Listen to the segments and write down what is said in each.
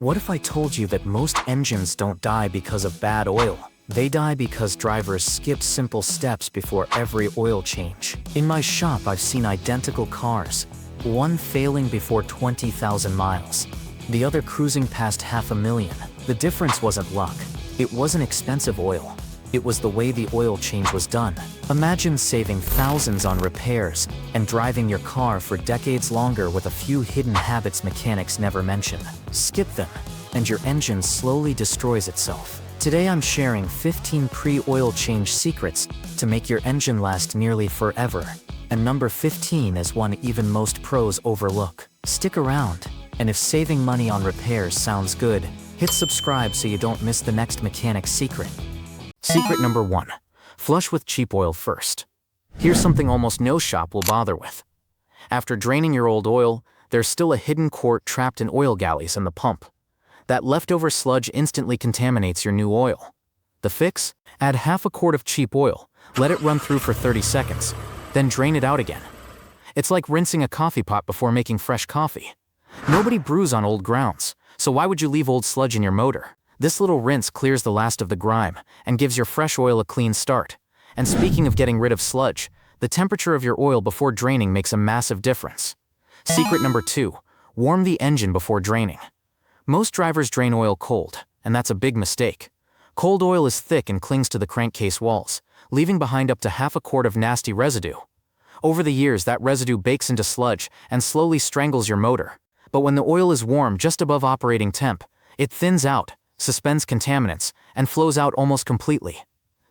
What if I told you that most engines don't die because of bad oil? They die because drivers skip simple steps before every oil change. In my shop, I've seen identical cars, one failing before 20,000 miles, the other cruising past 500,000. The difference wasn't luck. It wasn't expensive oil. It was the way the oil change was done. Imagine saving thousands on repairs and driving your car for decades longer with a few hidden habits mechanics never mention. Skip them, and your engine slowly destroys itself. Today I'm sharing 15 pre-oil change secrets to make your engine last nearly forever. And number 15 is one even most pros overlook. Stick around, and if saving money on repairs sounds good, hit subscribe so you don't miss the next mechanic secret. Secret number 1. Flush with cheap oil first. Here's something almost no shop will bother with. After draining your old oil, there's still a hidden quart trapped in oil galleys in the pump. That leftover sludge instantly contaminates your new oil. The fix? Add half a quart of cheap oil, let it run through for 30 seconds, then drain it out again. It's like rinsing a coffee pot before making fresh coffee. Nobody brews on old grounds, so why would you leave old sludge in your motor? This little rinse clears the last of the grime and gives your fresh oil a clean start. And speaking of getting rid of sludge, the temperature of your oil before draining makes a massive difference. Secret number 2. Warm the engine before draining. Most drivers drain oil cold, and that's a big mistake. Cold oil is thick and clings to the crankcase walls, leaving behind up to half a quart of nasty residue. Over the years, that residue bakes into sludge and slowly strangles your motor. But when the oil is warm just above operating temp, it thins out, suspends contaminants, and flows out almost completely.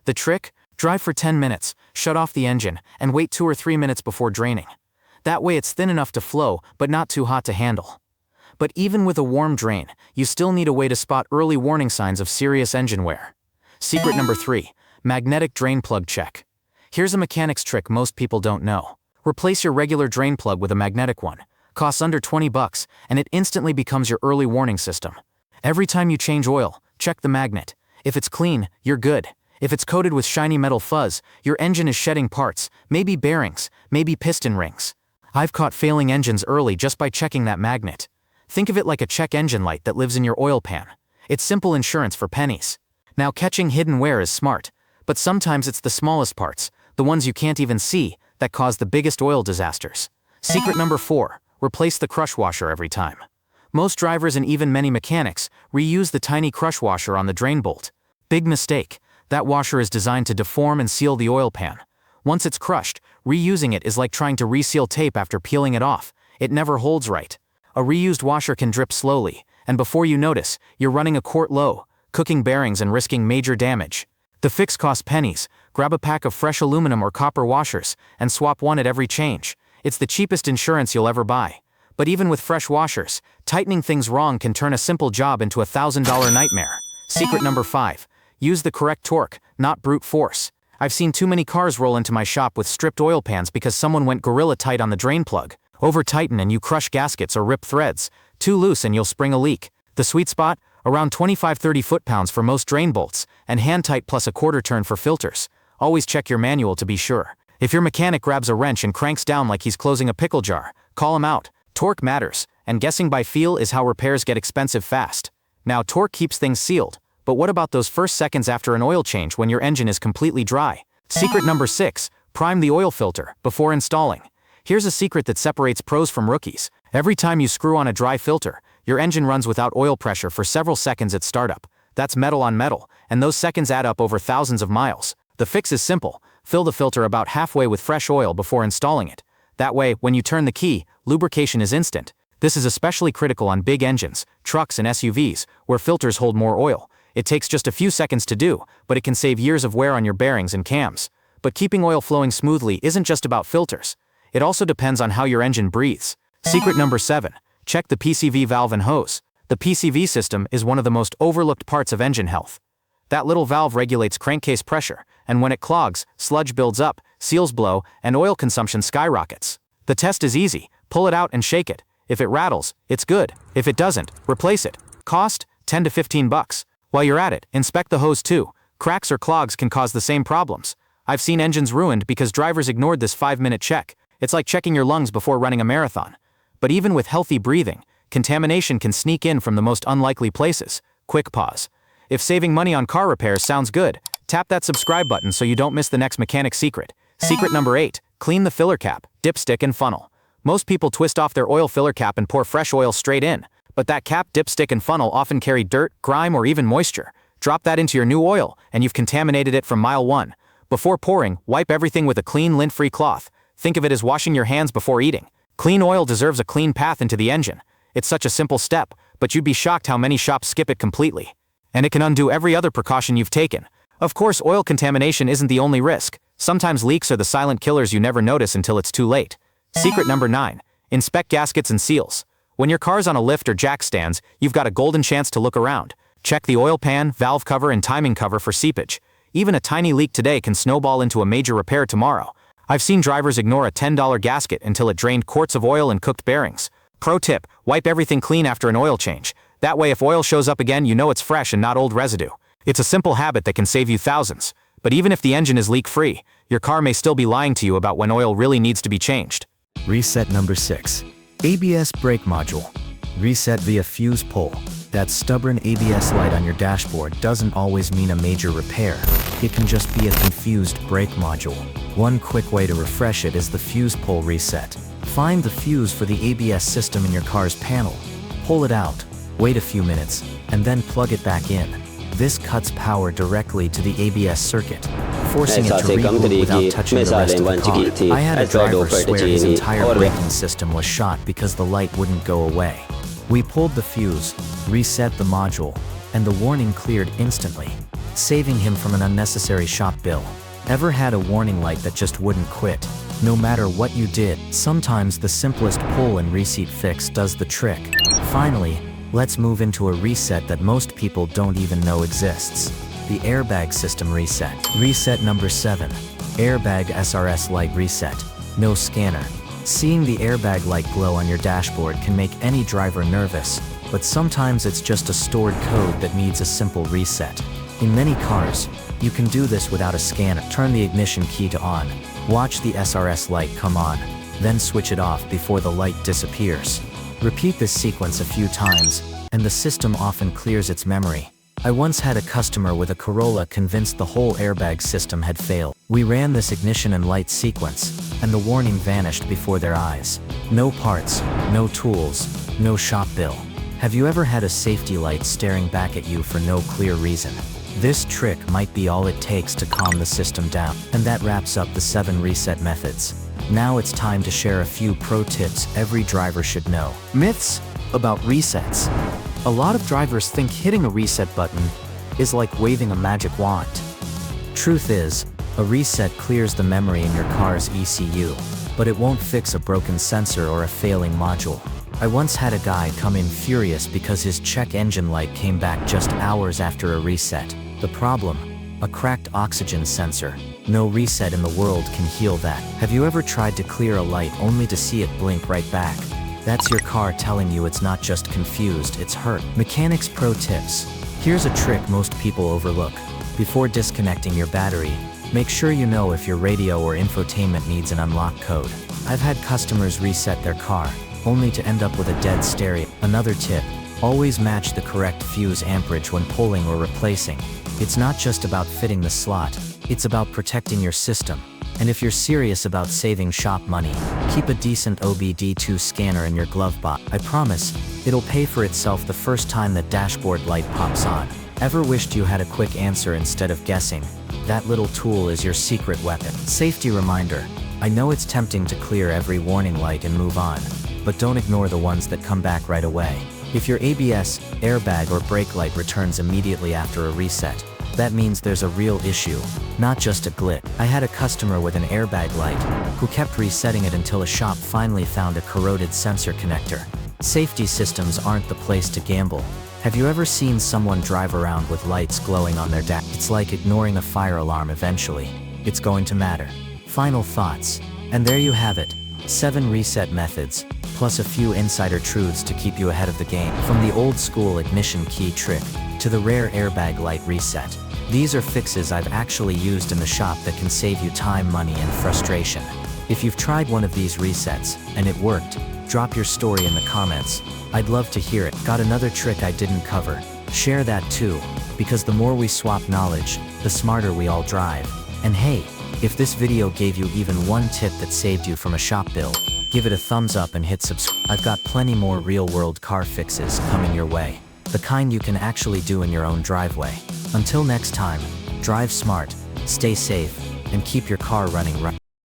The trick? Drive for 10 minutes, shut off the engine, and wait 2 or 3 minutes before draining. That way it's thin enough to flow, but not too hot to handle. But even with a warm drain, you still need a way to spot early warning signs of serious engine wear. Secret number 3. Magnetic drain plug check. Here's a mechanic's trick most people don't know. Replace your regular drain plug with a magnetic one. Costs under $20, and it instantly becomes your early warning system. Every time you change oil, check the magnet. If it's clean, you're good. If it's coated with shiny metal fuzz, your engine is shedding parts, maybe bearings, maybe piston rings. I've caught failing engines early just by checking that magnet. Think of it like a check engine light that lives in your oil pan. It's simple insurance for pennies. Now, catching hidden wear is smart, but sometimes it's the smallest parts, the ones you can't even see, that cause the biggest oil disasters. Secret number 4. Replace the crush washer every time. Most drivers and even many mechanics reuse the tiny crush washer on the drain bolt. Big mistake. That washer is designed to deform and seal the oil pan. Once it's crushed, reusing it is like trying to reseal tape after peeling it off. It never holds right. A reused washer can drip slowly, and before you notice, you're running a quart low, cooking bearings and risking major damage. The fix costs pennies. Grab a pack of fresh aluminum or copper washers and swap one at every change. It's the cheapest insurance you'll ever buy. But even with fresh washers, tightening things wrong can turn a simple job into a $1,000 nightmare. Secret number 5. Use the correct torque, not brute force. I've seen too many cars roll into my shop with stripped oil pans because someone went gorilla tight on the drain plug. Over-tighten and you crush gaskets or rip threads. Too loose and you'll spring a leak. The sweet spot? Around 25-30 foot-pounds for most drain bolts, and hand-tight plus a quarter turn for filters. Always check your manual to be sure. If your mechanic grabs a wrench and cranks down like he's closing a pickle jar, call him out. Torque matters, and guessing by feel is how repairs get expensive fast. Now, torque keeps things sealed, but what about those first seconds after an oil change when your engine is completely dry? Secret number 6. Prime the oil filter before installing. Here's a secret that separates pros from rookies. Every time you screw on a dry filter, your engine runs without oil pressure for several seconds at startup. That's metal on metal, and those seconds add up over thousands of miles. The fix is simple. Fill the filter about halfway with fresh oil before installing it. That way, when you turn the key, lubrication is instant. This is especially critical on big engines, trucks and SUVs, where filters hold more oil. It takes just a few seconds to do, but it can save years of wear on your bearings and cams. But keeping oil flowing smoothly isn't just about filters. It also depends on how your engine breathes. Secret number 7. Check the PCV valve and hose. The PCV system is one of the most overlooked parts of engine health. That little valve regulates crankcase pressure, and when it clogs, sludge builds up, seals blow, and oil consumption skyrockets. The test is easy. Pull it out and shake it. If it rattles, it's good. If it doesn't, replace it. Cost? $10 to $15. While you're at it, inspect the hose too. Cracks or clogs can cause the same problems. I've seen engines ruined because drivers ignored this 5-minute check. It's like checking your lungs before running a marathon. But even with healthy breathing, contamination can sneak in from the most unlikely places. Quick pause. If saving money on car repairs sounds good, tap that subscribe button so you don't miss the next mechanic secret. Secret number 8, clean the filler cap, dipstick and funnel. Most people twist off their oil filler cap and pour fresh oil straight in, but that cap, dipstick and funnel often carry dirt, grime or even moisture. Drop that into your new oil, and you've contaminated it from mile 1. Before pouring, wipe everything with a clean lint-free cloth. Think of it as washing your hands before eating. Clean oil deserves a clean path into the engine. It's such a simple step, but you'd be shocked how many shops skip it completely. And it can undo every other precaution you've taken. Of course, oil contamination isn't the only risk. Sometimes leaks are the silent killers you never notice until it's too late. Secret number 9, inspect gaskets and seals. When your car's on a lift or jack stands, you've got a golden chance to look around. Check the oil pan, valve cover and timing cover for seepage. Even a tiny leak today can snowball into a major repair tomorrow. I've seen drivers ignore a $10 gasket until it drained quarts of oil and cooked bearings. Pro tip, wipe everything clean after an oil change. That way if oil shows up again, you know it's fresh and not old residue. It's a simple habit that can save you thousands. But even if the engine is leak-free, your car may still be lying to you about when oil really needs to be changed. Reset number 6. ABS brake module. Reset via fuse pull. That stubborn ABS light on your dashboard doesn't always mean a major repair. It can just be a confused brake module. One quick way to refresh it is the fuse pull reset. Find the fuse for the ABS system in your car's panel. Pull it out, wait a few minutes, and then plug it back in. This cuts power directly to the ABS circuit, forcing it to reboot without touching the rest of the car. I had a driver swear his entire braking system was shot because the light wouldn't go away. We pulled the fuse, reset the module, and the warning cleared instantly, saving him from an unnecessary shop bill. Ever had a warning light that just wouldn't quit? No matter what you did, sometimes the simplest pull and reset fix does the trick. Finally, let's move into a reset that most people don't even know exists. The airbag system reset. Reset number 7. Airbag SRS light reset. No scanner. Seeing the airbag light glow on your dashboard can make any driver nervous, but sometimes it's just a stored code that needs a simple reset. In many cars, you can do this without a scanner. Turn the ignition key to on. Watch the SRS light come on, then switch it off before the light disappears. Repeat this sequence a few times, and the system often clears its memory. I once had a customer with a Corolla convinced the whole airbag system had failed. We ran this ignition and light sequence, and the warning vanished before their eyes. No parts, no tools, no shop bill. Have you ever had a safety light staring back at you for no clear reason? This trick might be all it takes to calm the system down. And that wraps up the 7 reset methods. Now it's time to share a few pro tips every driver should know. Myths about resets. A lot of drivers think hitting a reset button is like waving a magic wand. Truth is, a reset clears the memory in your car's ECU, but it won't fix a broken sensor or a failing module. I once had a guy come in furious because his check engine light came back just hours after a reset. The problem? A cracked oxygen sensor. No reset in the world can heal that. Have you ever tried to clear a light only to see it blink right back? That's your car telling you it's not just confused, it's hurt. Mechanics pro tips. Here's a trick most people overlook. Before disconnecting your battery, make sure you know if your radio or infotainment needs an unlock code. I've had customers reset their car, only to end up with a dead stereo. Another tip, always match the correct fuse amperage when pulling or replacing. It's not just about fitting the slot, it's about protecting your system. And if you're serious about saving shop money, keep a decent OBD2 scanner in your glove box. I promise, it'll pay for itself the first time that dashboard light pops on. Ever wished you had a quick answer instead of guessing? That little tool is your secret weapon. Safety reminder. I know it's tempting to clear every warning light and move on, but don't ignore the ones that come back right away. If your ABS, airbag or brake light returns immediately after a reset, that means there's a real issue, not just a glitch. I had a customer with an airbag light who kept resetting it until a shop finally found a corroded sensor connector. Safety systems aren't the place to gamble. Have you ever seen someone drive around with lights glowing on their dash? It's like ignoring a fire alarm eventually. It's going to matter. Final thoughts. And there you have it. 7 reset methods, plus a few insider truths to keep you ahead of the game. From the old school ignition key trick to the rare airbag light reset. These are fixes I've actually used in the shop that can save you time, money, and frustration. If you've tried one of these resets, and it worked, Drop your story in the comments. I'd love to hear it. Got another trick I didn't cover? Share that too, because the more we swap knowledge, the smarter we all drive. And hey, if this video gave you even one tip that saved you from a shop bill, give it a thumbs up and hit subscribe. I've got plenty more real-world car fixes coming your way. The kind you can actually do in your own driveway. Until next time, drive smart, stay safe, and keep your car running right.